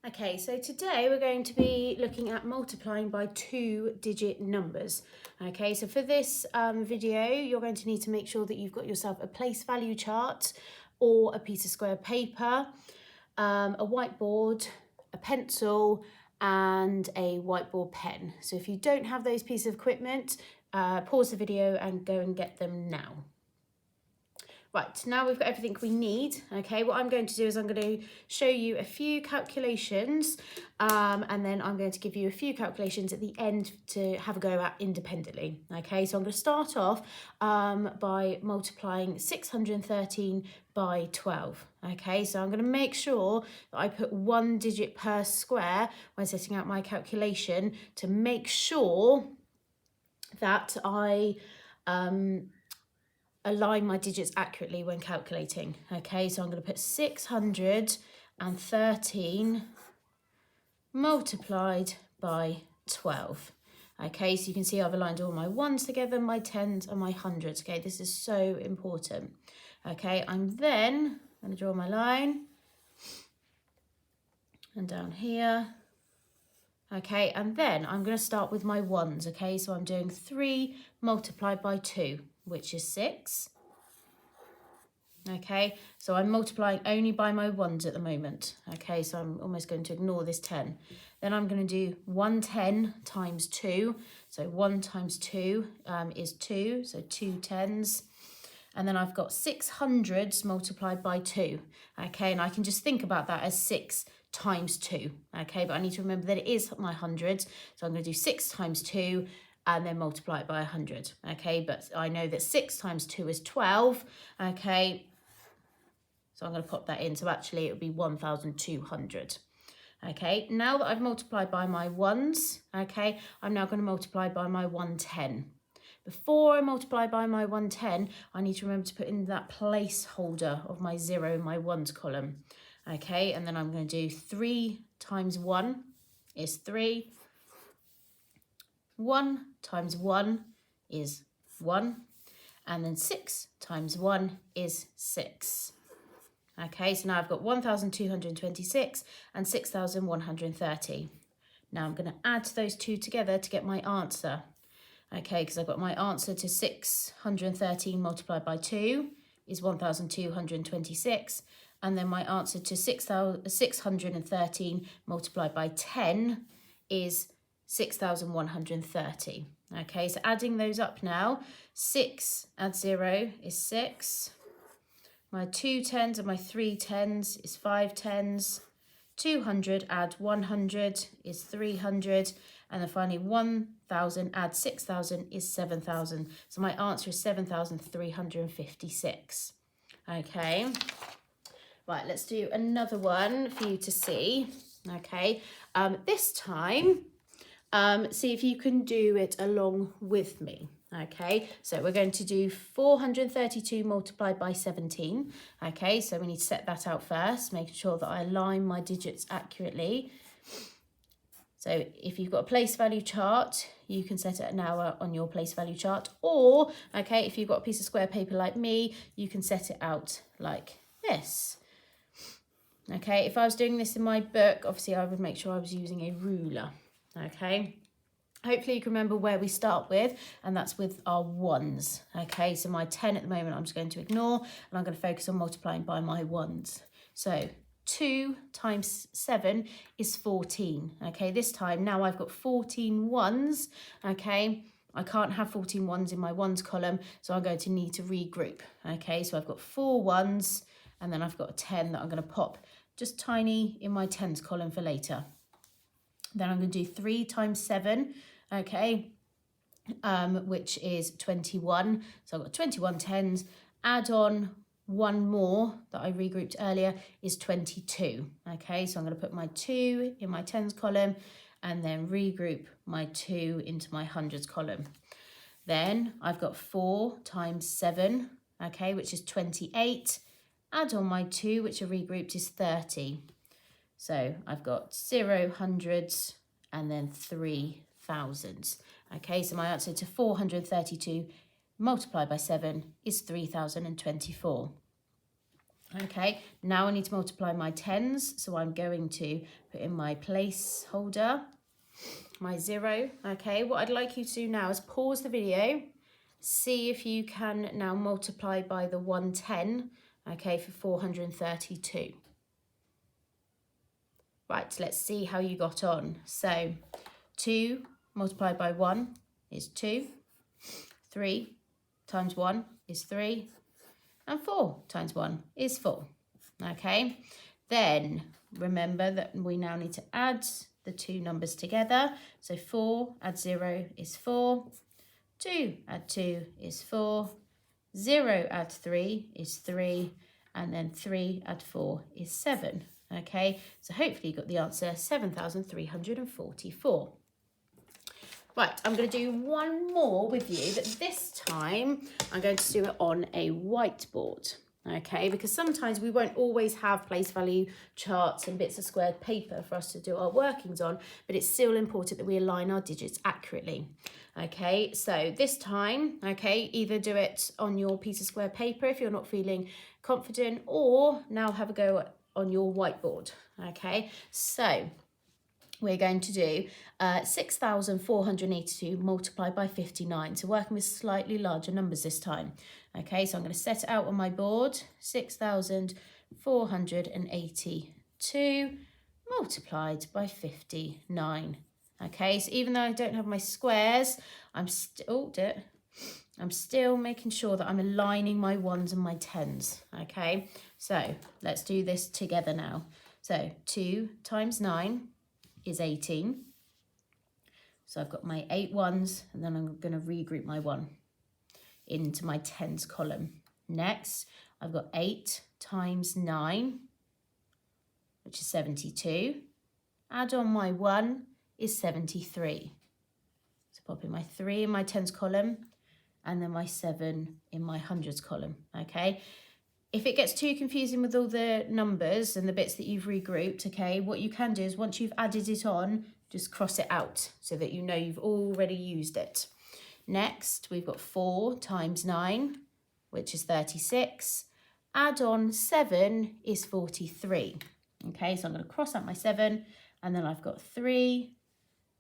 Okay, so today we're going to be looking at multiplying by two-digit numbers. Okay, so for this video, you're going to need to make sure that you've got yourself a place value chart or a piece of square paper, a whiteboard, a pencil, and a whiteboard pen. So if you don't have those pieces of equipment, pause the video and go and get them now. Right, now we've got everything we need, okay, what I'm going to do is I'm going to show you a few calculations and then I'm going to give you a few calculations at the end to have a go at independently, okay. So I'm going to start off by multiplying 613 by 12, okay. So I'm going to make sure that I put one digit per square when setting out my calculation to make sure that I align my digits accurately when calculating. Okay, so I'm going to put 613 multiplied by 12. Okay, so you can see I've aligned all my ones together, my tens and my hundreds. Okay, this is so important. Okay, I'm then going to draw my line and down here. Okay, and then I'm going to start with my ones. Okay, so I'm doing 3 multiplied by 2, which is 6. Okay, so I'm multiplying only by my ones at the moment. Okay, so I'm almost going to ignore this 10. Then I'm going to do 110 times 2. So 1 times 2 is 2, so 2 tens. And then I've got 6 hundreds multiplied by 2. Okay, and I can just think about that as 6 times 2. Okay, but I need to remember that it is my hundreds. So I'm going to do 6 times 2 and then multiply it by 100. Okay, but I know that 6 times 2 is 12. Okay, so I'm going to pop that in. So actually it would be 1,200. Okay, now that I've multiplied by my ones, okay, I'm now going to multiply by my 110. Before I multiply by my 110, I need to remember to put in that placeholder of my 0 in my ones column. Okay, and then I'm going to do 3 times 1 is 3. 1 times 1 is 1. And then 6 times 1 is 6. Okay, so now I've got 1,226 and 6,130. Now I'm going to add those two together to get my answer. Okay, because I've got my answer to 613 multiplied by 2 is 1,226. And then my answer to 613 multiplied by 10 is 6,130. Okay, so adding those up now, 6 add 0 is 6. My 2 tens and my 3 tens is 5 tens. 200 add 100 is 300. And then finally 1,000 add 6,000 is 7,000. So my answer is 7,356. Okay. Right, let's do another one for you to see. Okay. This time, see if you can do it along with me. Okay, so we're going to do 432 multiplied by 17. Okay, so we need to set that out first, making sure that I align my digits accurately. So if you've got a place value chart, you can set it now on your place value chart. Or, okay, if you've got a piece of square paper like me, you can set it out like this. Okay, if I was doing this in my book, obviously I would make sure I was using a ruler. Okay. Hopefully you can remember where we start with, and that's with our ones. Okay, so my 10 at the moment I'm just going to ignore, and I'm going to focus on multiplying by my ones. So 2 times 7 is 14. Okay, this time now I've got 14 ones. Okay, I can't have 14 ones in my ones column, so I'm going to need to regroup. Okay, so I've got 4 ones, and then I've got a 10 that I'm going to pop just tiny in my tens column for later. Then I'm going to do 3 times 7. Okay, which is 21. So I've got 21 tens, add on one more that I regrouped earlier is 22. Okay, so I'm going to put my 2 in my tens column and then regroup my 2 into my hundreds column. Then I've got 4 times 7, okay, which is 28. Add on my 2, which are regrouped, is 30. So I've got 0 hundreds and then 3 thousands. Okay, so my answer to 432 multiplied by 7 is 3,024. Okay, now I need to multiply my tens, so I'm going to put in my placeholder, my 0. Okay, what I'd like you to do now is pause the video, see if you can now multiply by the 110, okay, for 432. Right, let's see how you got on. So 2 multiplied by 1 is 2, 3 times 1 is 3, and 4 times 1 is 4. Okay, then remember that we now need to add the two numbers together. So 4 add 0 is 4, 2 add 2 is 4, 0 add 3 is 3, and then 3 add 4 is 7. Okay, so hopefully you got the answer 7,344. Right, I'm going to do one more with you, but this time I'm going to do it on a whiteboard. Okay, because sometimes we won't always have place value charts and bits of squared paper for us to do our workings on, but it's still important that we align our digits accurately. Okay, so this time, okay, either do it on your piece of square paper if you're not feeling confident, or now have a go on your whiteboard. Okay, so we're going to do 6,482 multiplied by 59. So working with slightly larger numbers this time. Okay, so I'm going to set it out on my board. 6,482 multiplied by 59. Okay, so even though I don't have my squares, I'm still making sure that I'm aligning my ones and my tens. Okay, so let's do this together now. So 2 times 9 is 18. So I've got my 8 ones, and then I'm going to regroup my 1 into my tens column. Next, I've got 8 times 9, which is 72. Add on my 1 is 73. So pop in my 3 in my tens column, and then my 7 in my hundreds column. Okay. If it gets too confusing with all the numbers and the bits that you've regrouped, okay, what you can do is once you've added it on, just cross it out so that you know you've already used it. Next, we've got 4 times 9, which is 36. Add on 7 is 43. Okay, so I'm going to cross out my 7, and then I've got 3,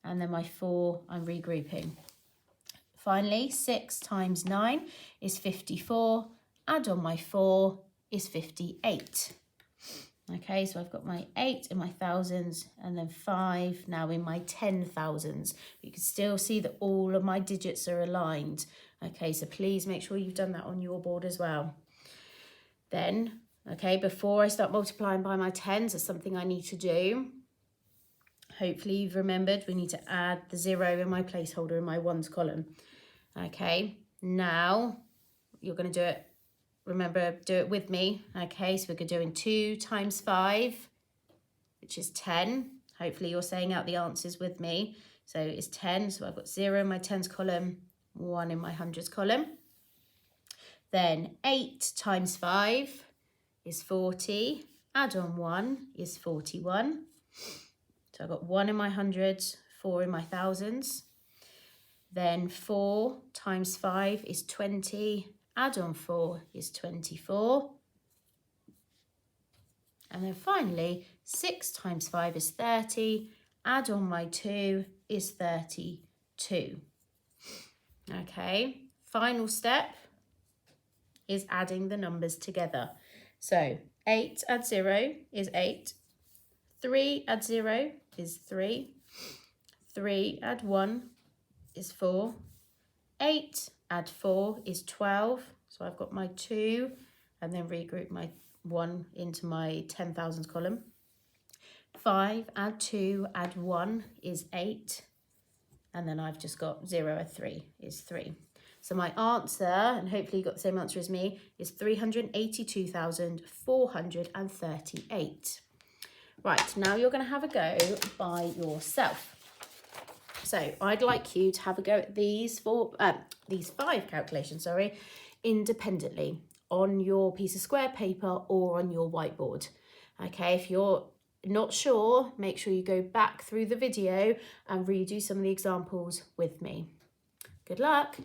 and then my 4 I'm regrouping. Finally, 6 times 9 is 54. Add on my 4 is 58. Okay, so I've got my 8 in my thousands, and then 5 now in my 10,000s. You can still see that all of my digits are aligned. Okay, so please make sure you've done that on your board as well. Then, okay, before I start multiplying by my tens, there's something I need to do. Hopefully you've remembered we need to add the 0 in my placeholder in my ones column. Okay, now you're going to do it. Remember, do it with me. Okay, so we're doing 2 times 5, which is 10. Hopefully you're saying out the answers with me. So it's 10. So I've got 0 in my tens column, 1 in my hundreds column. Then 8 times 5 is 40. Add on 1 is 41. So I've got 1 in my hundreds, 4 in my thousands. Then 4 times 5 is 20. Add on 4 is 24. And then finally, 6 times 5 is 30. Add on my 2 is 32. Okay, final step is adding the numbers together. So 8 add 0 is 8. 3 add 0 is 3. 3 add 1 is 4. 8 add 4 is 12. So I've got my 2 and then regroup my 1 into my 10,000s column. 5 add 2 add 1 is 8. And then I've just got 0 add 3 is 3. So my answer, and hopefully you got the same answer as me, is 382,438. Right, now you're going to have a go by yourself. So I'd like you to have a go at these 5 calculations, independently on your piece of square paper or on your whiteboard. Okay, if you're not sure, make sure you go back through the video and redo some of the examples with me. Good luck.